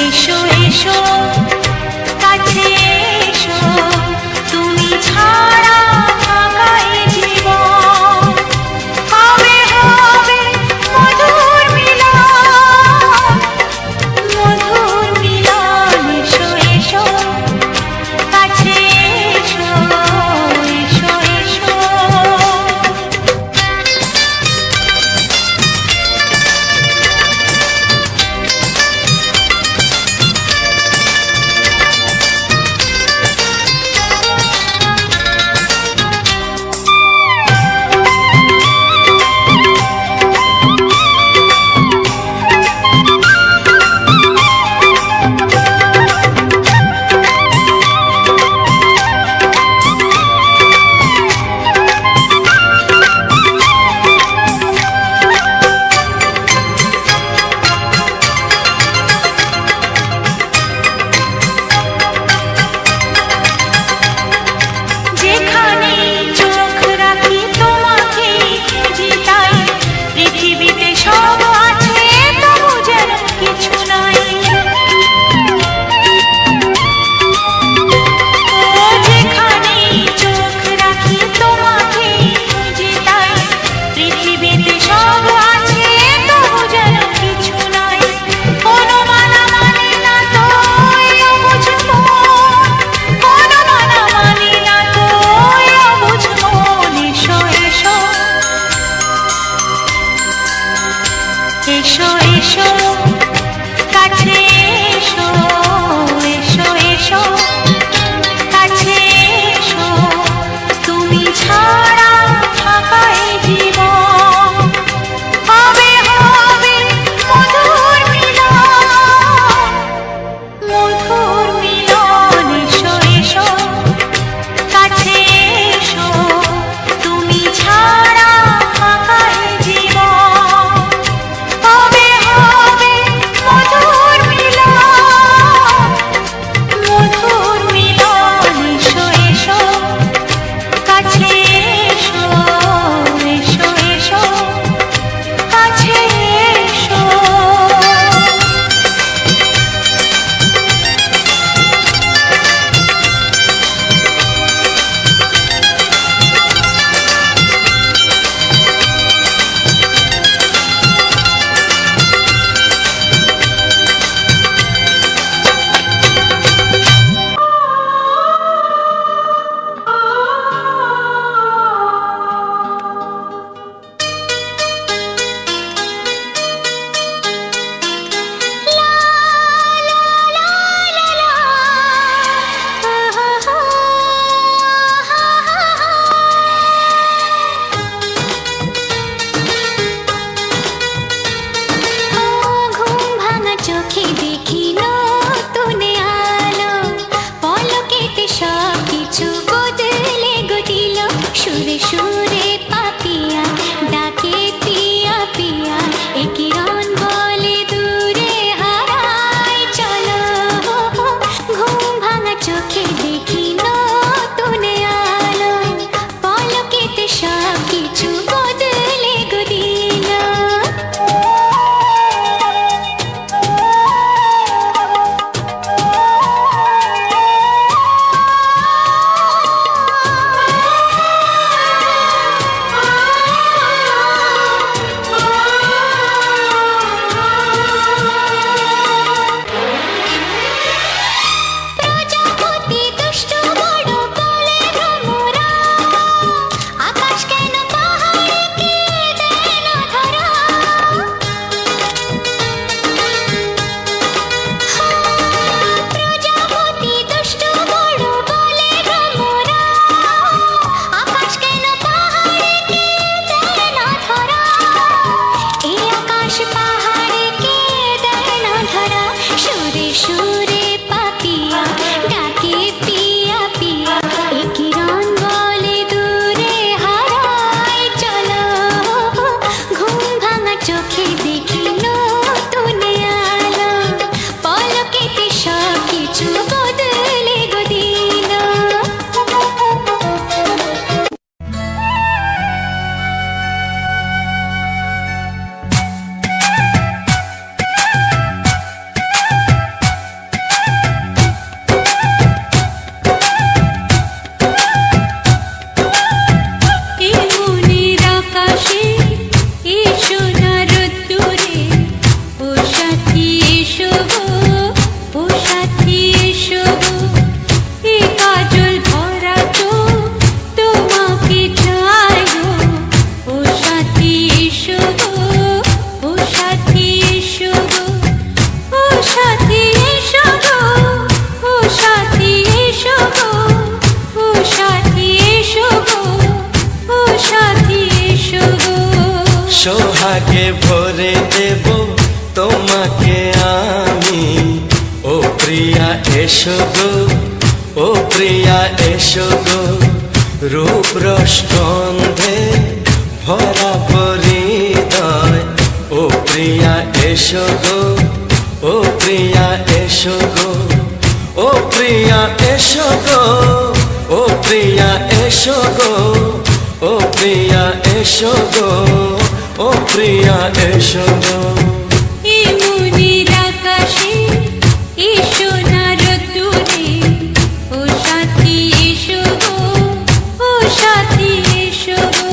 এসো এসো কাছে এসো, তুমি ছাড়া ফাঁকা এ জীবন। হবে হবে মধুর মিলন, মধুর মিলন। এসো এসো কাছে এসো, এসো এসো। এসো এসো কাছে এসো, এসো এসো কাছে এসো, তুমি ছাড়া ফাঁকা এ জীবন। হবে হবে মধুর মিলন, মধুর মিলন। এসো এসো কাছে এসো, তুমি ছাড়া ফাঁকা এ জীবন। হবে হবে মধুর মিলন, মধুর মিলন। এসো এসো কাছে এসো, এসো এসো কাছে এসো। চোখে দেখি নতুন আলো, পলকেতে সব কিছু বদলে গদিল। সুরে সুরে পাপিয়া ডাকে পিয়া পিয়া, এ কিরণ বলে দূরে হারাই চলো। ঘুম ভাঙা চোখে দেখি নতুন আলো, পলকেতে সব কিছু বদলে গদিল। প্রজাপতি দুষ্ট বড় বলে ভ্রমরা, আকাশ কেন পাহাড়কে দেয় না ধরা। প্রজাপতি দুষ্ট বড় বলে ভ্রমরা, আকাশ কেন পাহাড়কে দেয় না ধরা। এই আকাশ পাহাড়কে দেয় না ধরা। সুরে সুরে পাপিয়া ডাকে পিয়া পিয়া, এ কিরণ বলে দূরে হারাই চলো। ঘুম ভাঙা চোখে দেখি নতুন আলো, পলকেতে সব কিছু বদলে গদিল। প্রিয়া এসো গো, ও প্রিয়া এসো গো, রূপ রস গন্ধে ভরা হৃদয়। ও প্রিয়া এসো গো, ও প্রিয়া এসো গো, ও প্রিয়া এসো গো, ও প্রিয়া এসো গো, ও প্রিয়া এসো গো, ও প্রিয়া এসো গো। এই মনের আকাশে এসো না রোদ্দুরে, ও সাথী এসো গো, ও সাথী এসো গো।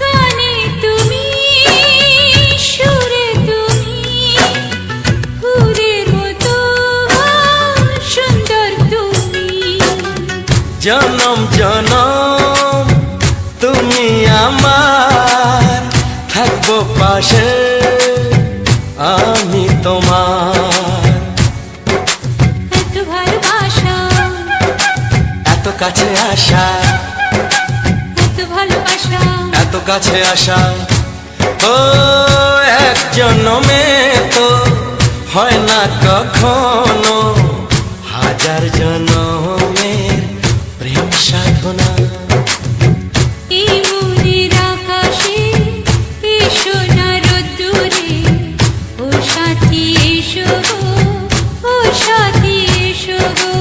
গানে তুমি, সুরে তুমি, ফুলের মতো সুন্দর তুমি। জনম জনম তুমি আমার, থাকবো পাশে আমি তোমার। এত ভালোবাসা, এত কাছে আসা, এত ভালোবাসা, এত কাছে আসা, ও এক জন্মে তো হয় না কখনো, হাজার জন্মের প্রেম সাধনা। এই মনের আকাশে এসো না রোদ্দুরে, ও সাথী এসো গো, ও সাথী এসো গো।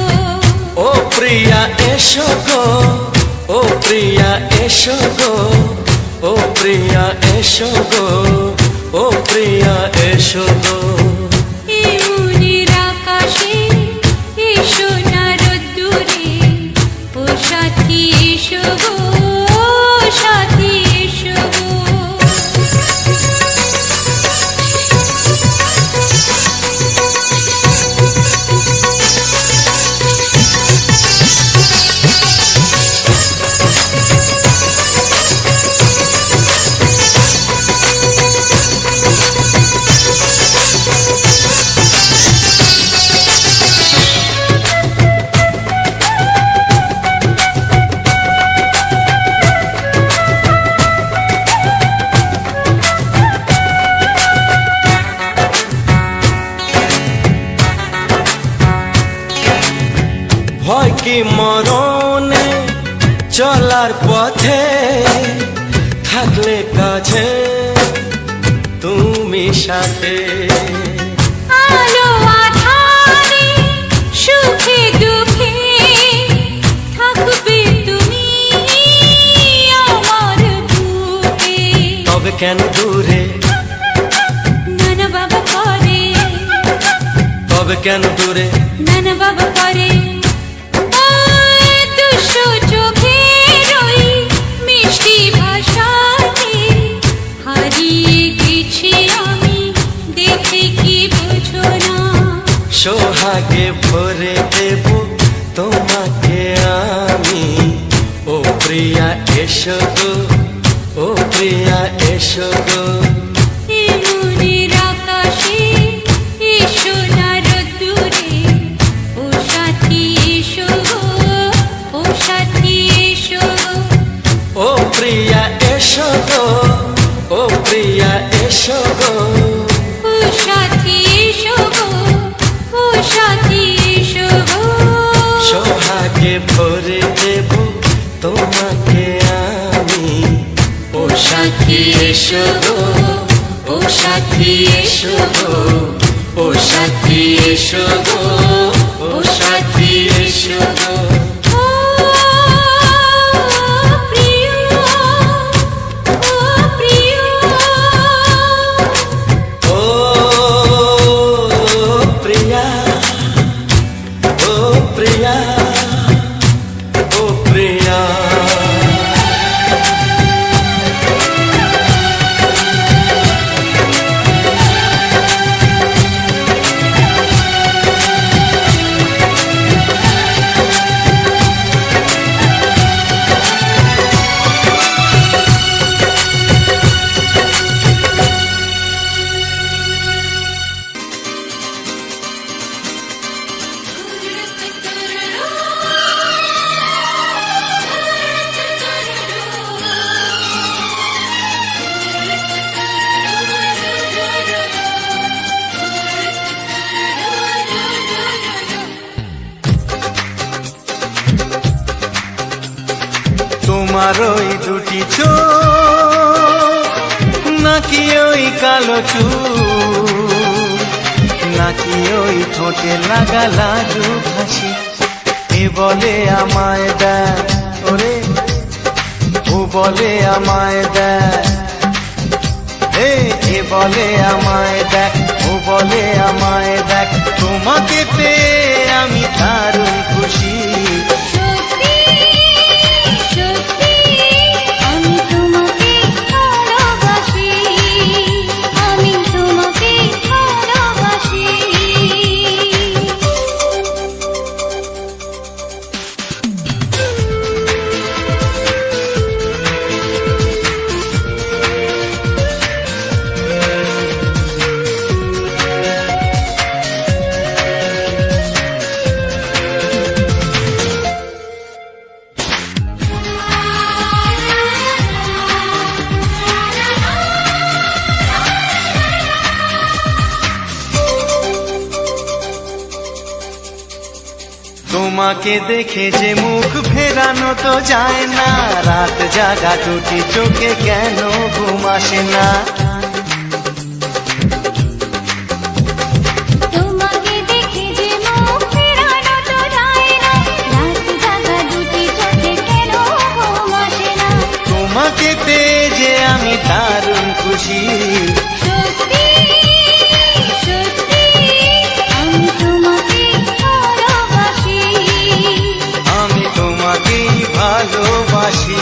ও প্রিয়া এসো গো, ও প্রিয়া এসো গো, ও প্রিয়া এসো গো, ও প্রিয়া এসো গো। এই মনের আকাশে এসো না রোদ্দুরে, ও সাথী এসো গো, ও সাথী এসো গো। ভয় কি মরণে চলার পথে, থাকলে কাছে তুমি সাথে। আলো আঁধারে, সুখে দুঃখে, থাকবে তুমি আমার বুকে। তবে কেন দূরে, নানা বাবা করে, তবে কেন দূরে, নানা বাবা করে। ওই দুশো চোখের ওই মিষ্টি ভাষাতে হারিয়ে গেছি আমি, দেখে কি বোঝো না। সোহাগে ভরে দেব তোমাকে আমি। ও প্রিয়া এসো গো, ও প্রিয়া এসো গো। এই মনের আকাশে এসো না রোদ্দুরে, ও সাথী এসো গো, ও সাথী এসো গো। ও প্রিয়া এসো গো, ও প্রিয়া এসো গো। ও সাথী এসো গো, ও সাথী এসো গো। সোহাগে ভরে দেব তোমাকে আমি। ও সাথী এসো গো, ও সাথী এসো গো, ও সাথী এসো গো, ও সাথী এসো গো। ও প্রিয়, ও প্রিয়, ও প্রিয়া, ও প্রিয়া, ও প্রিয়া। তোমার ওই দুটি চোখ নাকি ওই কালো চুল, নাকি ওই ঠোঁটে লাগা লাজু হাসি, এ বলে আমায় দেখ ওরে, ও বলে আমায় দেখ, এ বলে আমায় দেখ, ও বলে আমায় দেখ, তোমাকে পেয়ে আমি দারুণ খুশি। সত্যি সত্যি আমি তোমাকে ভালোবাসি, আমি তোমাকে ভালোবাসি। তোমাকে দেখে যে মুখ ফেরানো তো যায় না, রাত জাগা দুটি চোখে কেন ঘুম আসে না। তোমাকে দেখে যে মুখ ফেরানো তো যায় না, রাত জাগা দুটি চোখে কেন ঘুম আসে না। তোমাকে পেয়ে যে আমি দারুণ খুশি। সত্যি সত্যি আমি তোমাকে ভালোবাসি, আমি তোমাকেই ভালোবাসি।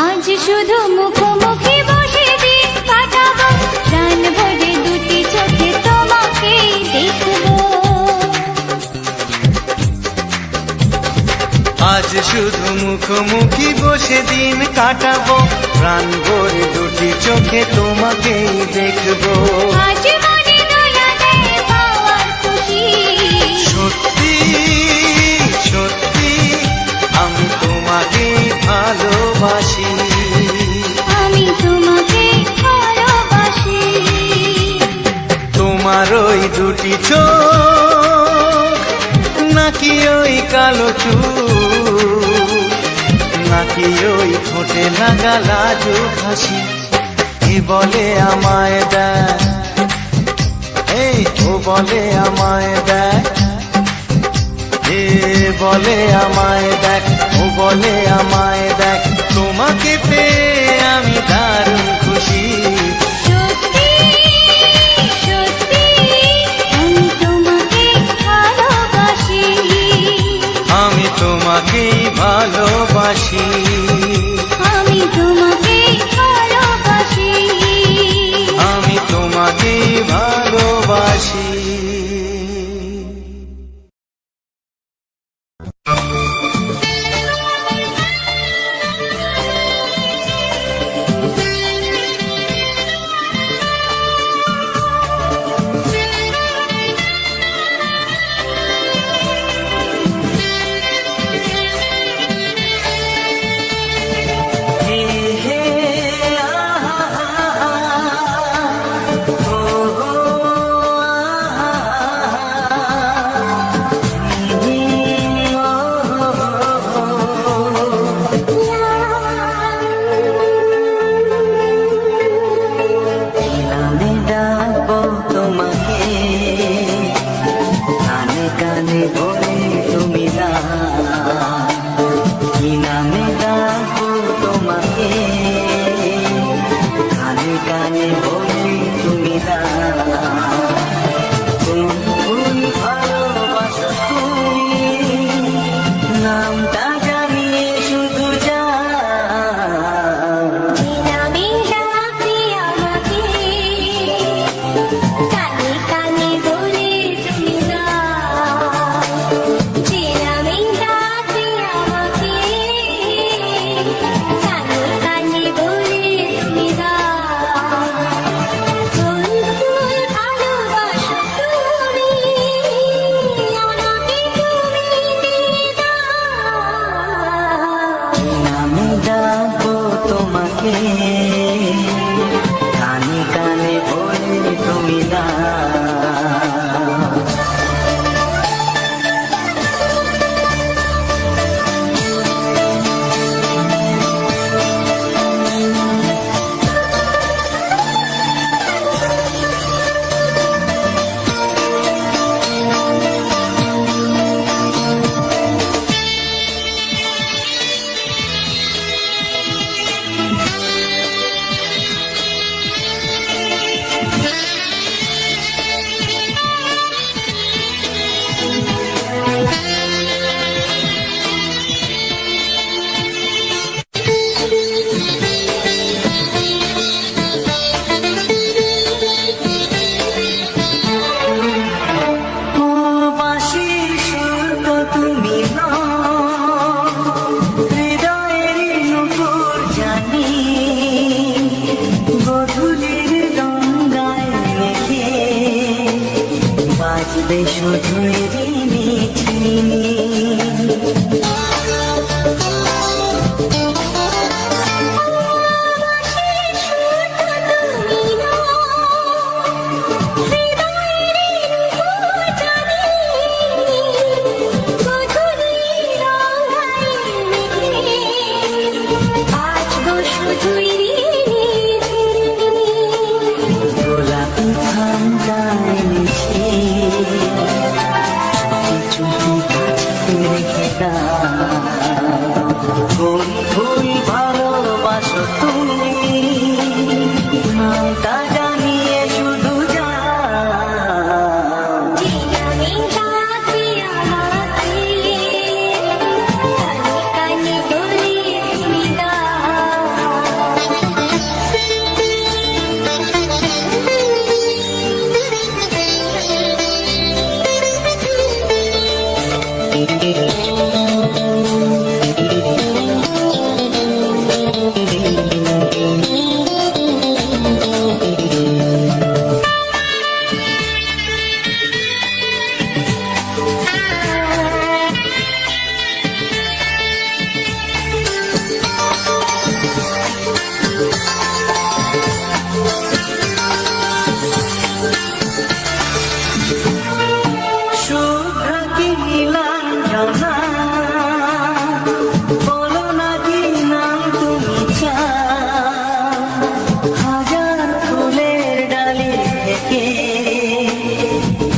আজ শুধু মুখোমুখি বসে দিন কাটাবো, প্রাণ ভরে দুটি চোখে তোমাকেই দেখবো। আজ শুধু মুখোমুখি বসে দিন কাটাবো, প্রাণ ভরে দুটি চোখে তোমাকেই দেখবো। আজ মনে দোলা দেয় পাওয়ার খুশি। সত্যি সত্যি আমি তোমাকেই ভালোবাসি। আমি তোমাকে ভালোবাসি। তোমার ওই দুটি চোখ নাকি ওই কালো চুল, নাকি ওই ঠোঁটে লাগা লাজু হাসি, এ বলে আমায় দেখ, এই ও বলে আমায় দেখ, এ বলে আমায় দেখ, ও বলে আমায় দেখ, তোমাকে পেয়ে আমি দারুণ খুশি। সত্যি সত্যি আমি তোমাকে ভালোবাসি, আমি তোমাকেই ভালোবাসি। আমি তোমাকে ভালোবাসি, আমি তোমাকেই ভালোবাসি। শুধুই ঋণী চিনি। গোলাপি ঠান্ডায় মিশে চুপি চুপি রেখে দাও। কোন ফুল ভালোবাসো তুমি, নামটা জানিয়ে শুধু যাও।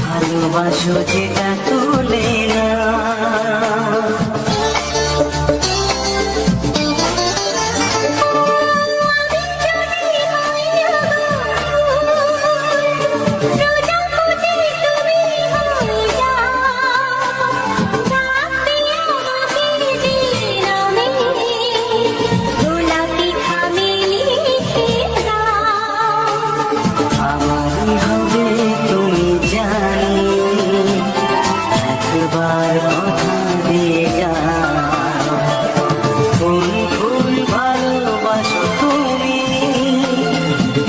ভালোবাসো যেটা তুলে না, আমারই হবে তুমি জানি, একবার কথা দিয়ে যাও। কোন ফুল ভালোবাসো তুমি,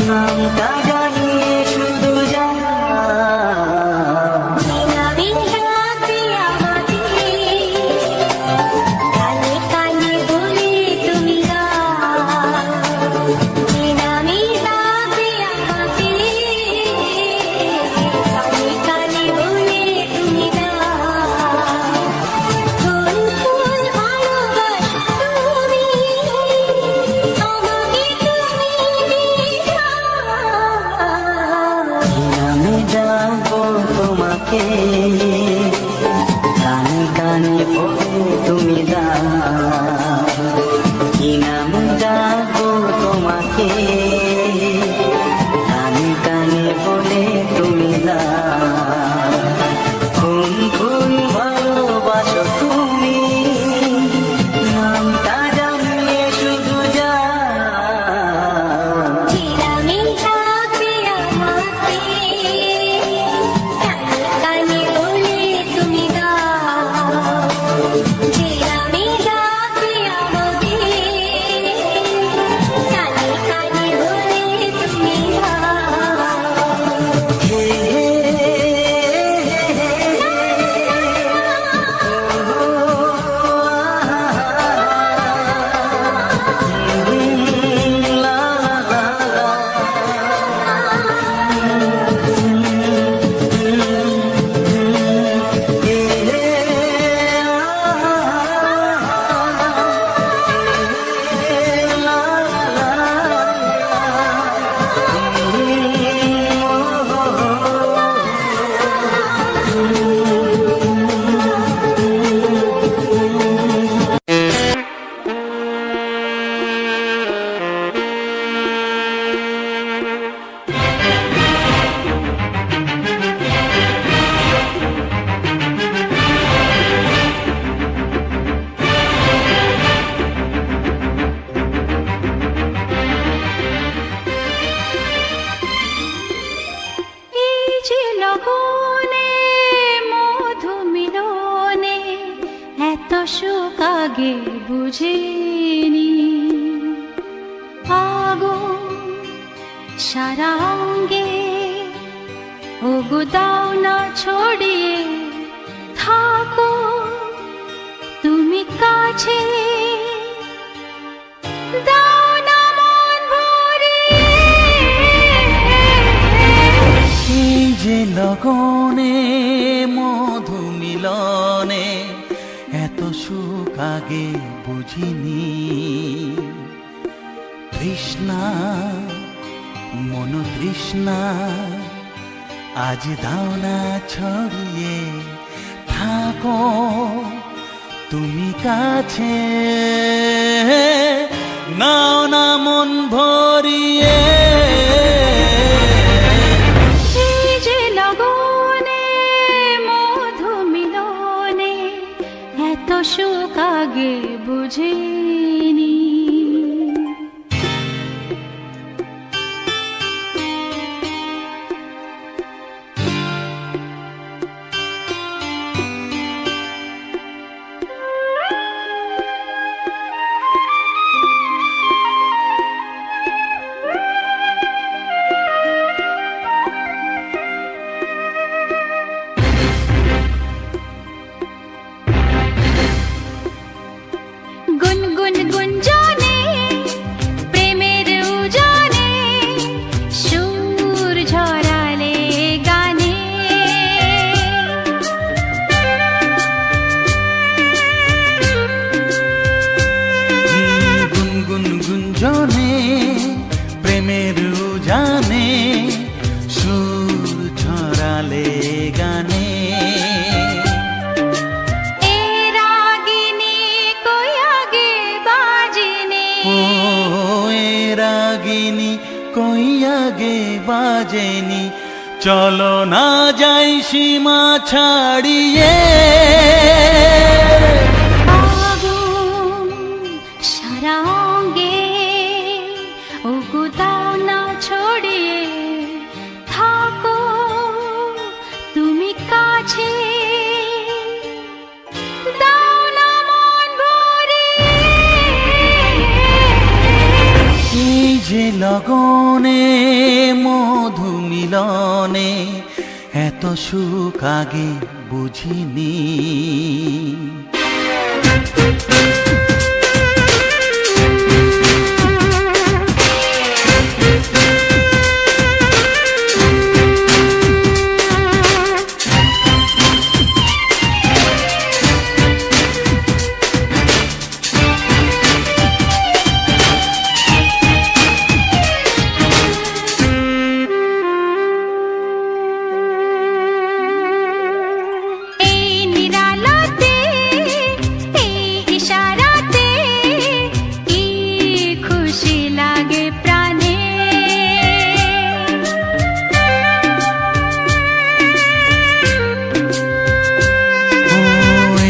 নামটা জানিয়ে শুধু যাও। নামে যাবো তোমাকে, কানে কানে বলে তুমি দাও। কি নামে যাবো তোমাকে, কানে কানে বলে তুমি দাও। কোন ফুল ভালোবাসো তুমি, নামটা জানিয়ে শুধু যাও। সুখ আগে বুঝিনি, আগুন সারা অঙ্গে ওগো দাও না ছড়িয়ে থাকো তুমি কাছে, দাও না মন ভরিয়ে। এই যে লগনে মধু মিলনে এত সুখ আগে বুঝিনি। তৃষ্ণা মন তৃষ্ণা আজ দাও না ছড়িয়ে থাকো তুমি কাছে, নাও না মন ভরিয়ে। এই যে লগনে মধু মিলনে এত সুখ আগে বুঝিনি। গুনগুন গুঞ্জনে প্রেমের উজানে সুর ঝরালে গানে, গুনগুন গুঞ্জনে প্রেমের উজানে সুর ছড়ালে গানে। এ রাগিনী কই আগে বাজেনি, ও এ রাগিনী কই আগে বাজেনি, চলো না যাই সীমা ছাড়িয়ে। আগুন সারা অঙ্গে ওগো দাও না ছড়িয়ে থাকো তুমি কাছে, দাও না মন ভরিয়ে। এই যে লগনে মধু মিলনে এত সুখ আগে বুঝিনি। এই নিরালাতে এই ইশারাতে কি খুশি লাগে প্রাণে, ও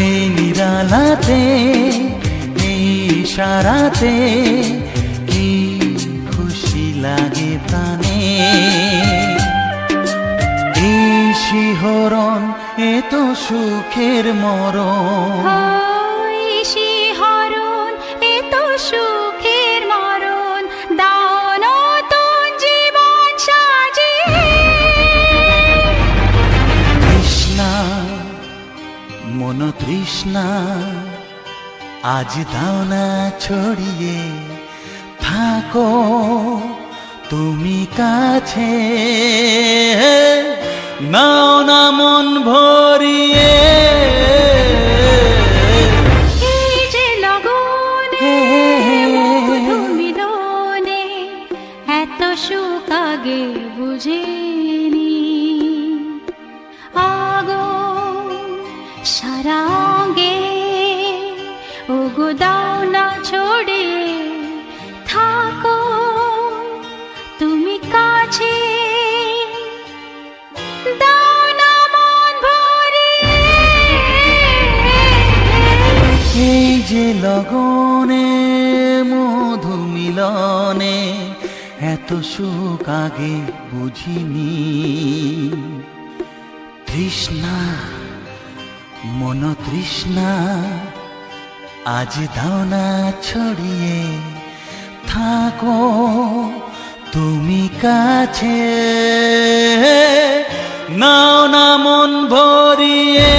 এই নিরালাতে এই ইশারাতে কি খুশি লাগে প্রাণে। এই শিহরণ এ তো সুখের মরণ, ওই শিহরণ এ তো সুখের মরণ, দাও নতুন জীবন সাজিয়ে। তৃষ্ণা মন তৃষ্ণা আজ দাও না ছড়িয়ে থাকো তুমি কাছে, নাও না মন ভরিয়ে। এই যে লগনে মধু মিলনে এত সুখ আগে বুঝিনি। আগুন সারা অঙ্গে ওগো দাও না ছড়িয়ে থাকো তুমি কাছে, দাও না মন ভরিয়ে। এই যে লগনে মধু মিলনে এত সুখ আগে বুঝিনি। তৃষ্ণা মন তৃষ্ণা আজ দাও না ছড়িয়ে থাকো তুমি কাছে, নাও না মন ভরিয়ে।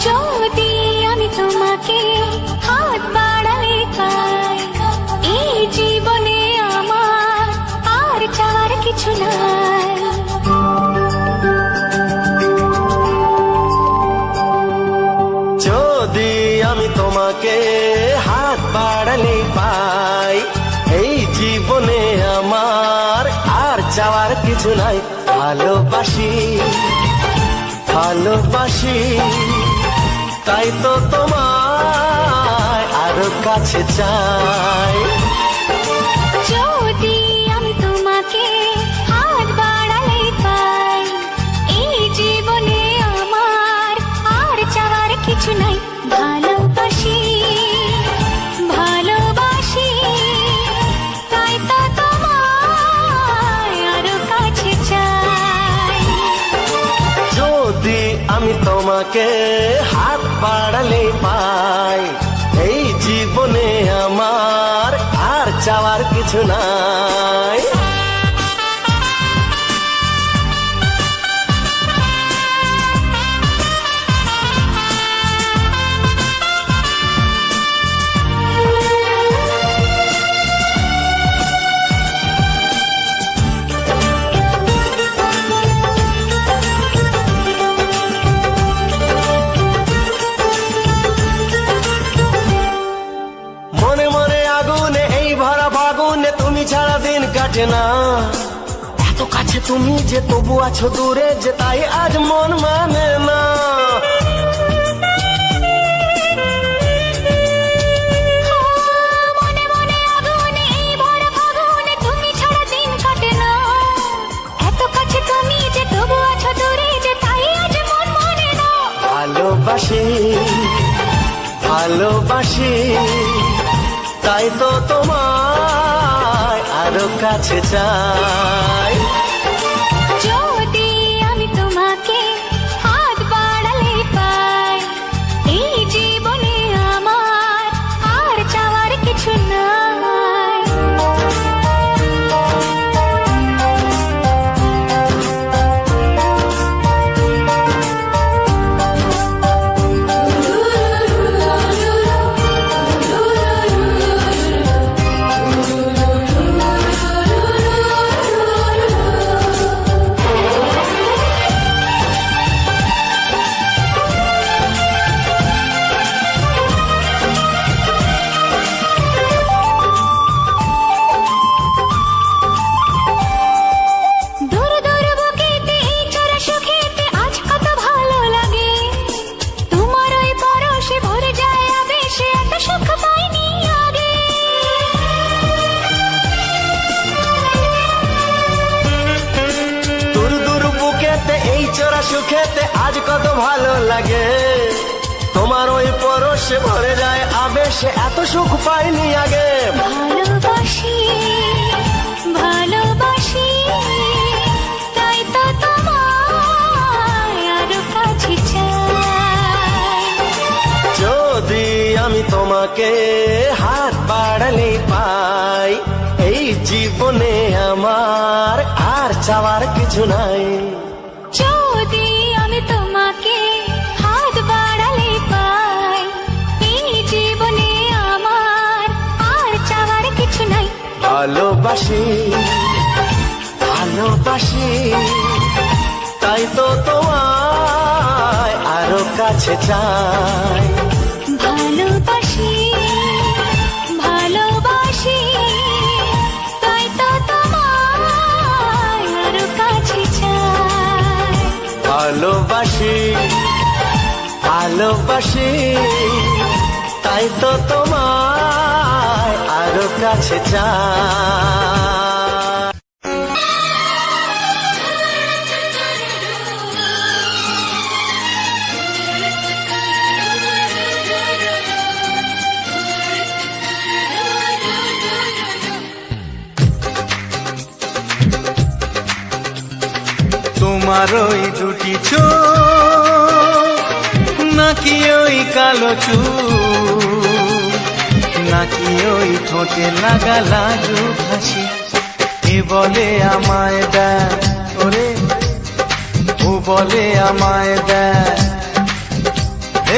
যদি আমি তোমাকে হাত বাড়ালে পাই, এই জীবনে আমার আর চাওয়ার কিছু নাই। যদি আমি তোমাকে হাত বাড়ালে পাই, এই জীবনে আমার আর চাওয়ার কিছু নাই। ভালোবাসি ভালোবাসি, তাই তো তোমায় আরো কাছে চাই। যদি আমি তোমাকে হাত বাড়ালে পাই, এই জীবনে আমার আর চাওয়ার কিছু নাই। ভালোবাসি ভালোবাসি, তাই তো তোমায় আরো কাছে চাই। যদি আমি তোমাকে হাত বাড়ালে পাই, এই জীবনে আমার আর চাওয়ার কিছু নাই। মনে মনে আগুনে এই ভরা ফাগুনে তুমি ছাড়া দিন কাটে না। এত কাছে তুমি যে তবু আছো দূরে, যে তাই আজ মন মানে না। মনে মনে আগুনে এই ভরা ফাগুনে তুমি ছাড়া দিন কাটে না। এত কাছে তুমি যে তবু আছো দূরে, যে তাই আজ মন মানে না। ভালোবাসি ভালোবাসি, তাই তো তোমায় আরো কাছে চাই। যদি আমি তোমাকে হাত বাড়ালে পাই, এই জীবনে আমার আর চাওয়ার কিছু নাই। দূর দূর বুকেতে এই চোরা সুখেতে আজ কত ভালো লাগে। তোমার ওই পরশে ভরে যায় আবেশে, এত সুখ পাইনি আগে। দূর দূর বুকেতে এই চোরা সুখেতে আজ কত ভালো লাগে। তোমার ওই পরশে ভরে যায় আবেশে, এত সুখ পাইনি আগে। ভালোবাসি ভালোবাসি, তাই তো তোমায় আরো কাছে চাই। যদি আমি তোমাকে হাত বাড়ালে পাই, এই জীবনে আমার আর চাওয়ার কিছু নাই। যদি আমি তোমাকে হাত বাড়ালে পাই, এই জীবনে আমার আর চাওয়ার কিছু নাই। ভালোবাসি ভালোবাসি, তাই তো তোমায় আরো কাছে চাই। ভালোবাসি ভালোবাসি তাই তো তোমায় আরো কাছে চাই। ভালোবাসি ভালোবাসি তাই তো তোমায় আরো কাছে চাই। তোমার ওই দুটি চোখ নাকি ওই কালো চুল নাকি ওই ঠোঁটে লাগা লাজুক হাসি এ বলে আমায় দেয় ওরে ও বলে আমায় দেয়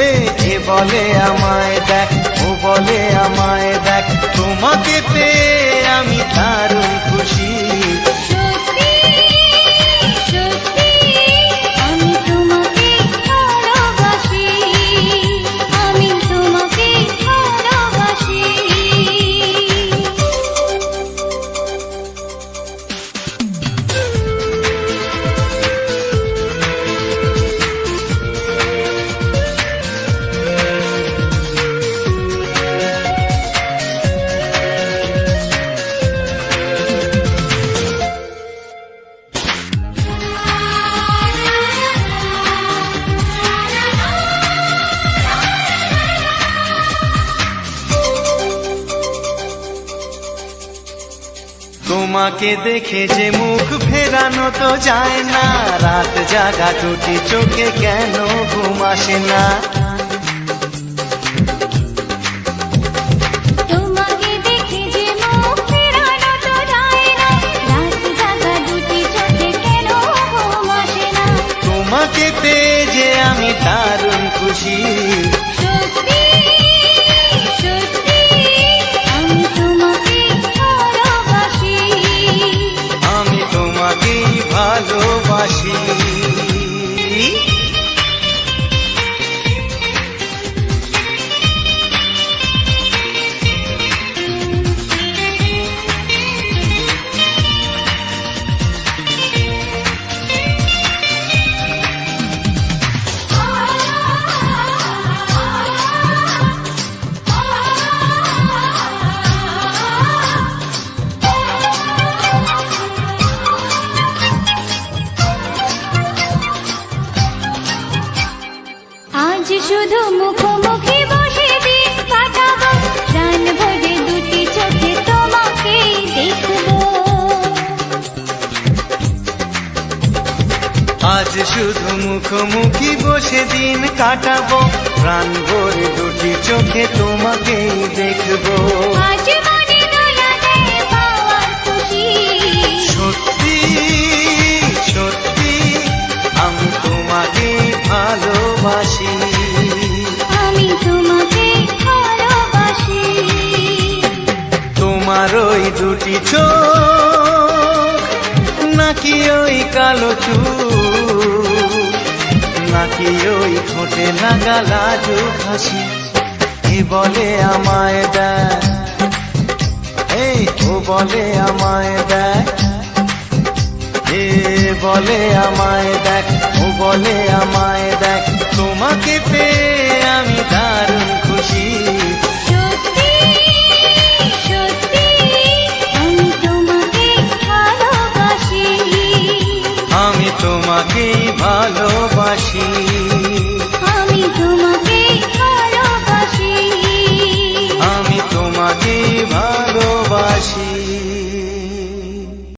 এ বলে আমায় দেখ ও বলে আমায় দেখ তোমাকে পেয়ে আমি দারুণ খুশি। সত্যি সত্যি আমি তোমাকে ভালোবাসি, আমি তোমাকে ভালোবাসি। তোমাকে দেখে যে মুখ ফেরানো তো যায় না, রাত জাগা টুটি চোখে কেন ঘুম আসে না। তোমাকে দেখে যে মুখ ফেরানো তো যায় না, রাত জাগা দুটি চোখে কেন ঘুম আসে না। তোমাকে পেয়ে যে আমি দারুণ খুশি। সত্যি সত্যি আমি তোমাকে ভালোবাসি, আমি তোমাকেই ভালোবাসি। আজ শুধু মুখোমুখি বসে দিন কাটাবো, প্রাণ ভরে দুটি চোখে তোমাকে দেখবো। আজ শুধু মুখোমুখি বসে দিন কাটাবো, প্রাণ ভরে দুটি চোখে তোমাকেই দেখবো। আজ মনে দোলা দেয় পাওয়ার খুশি। সত্যি সত্যি আমি তোমাকে ভালোবাসি। আমি তোমাকে ভালোবাসি। তোমার ওই দুটি চোখ নাকি ওই কালো চুল নাকি ওই ঠোঁটে লাগা লাজুক হাসি এ বলে আমায় দেয় ও বলে আমায় দেয় এ বলে আমায় দেখ ও বলে আমায় দেখ তোমাকে পেয়ে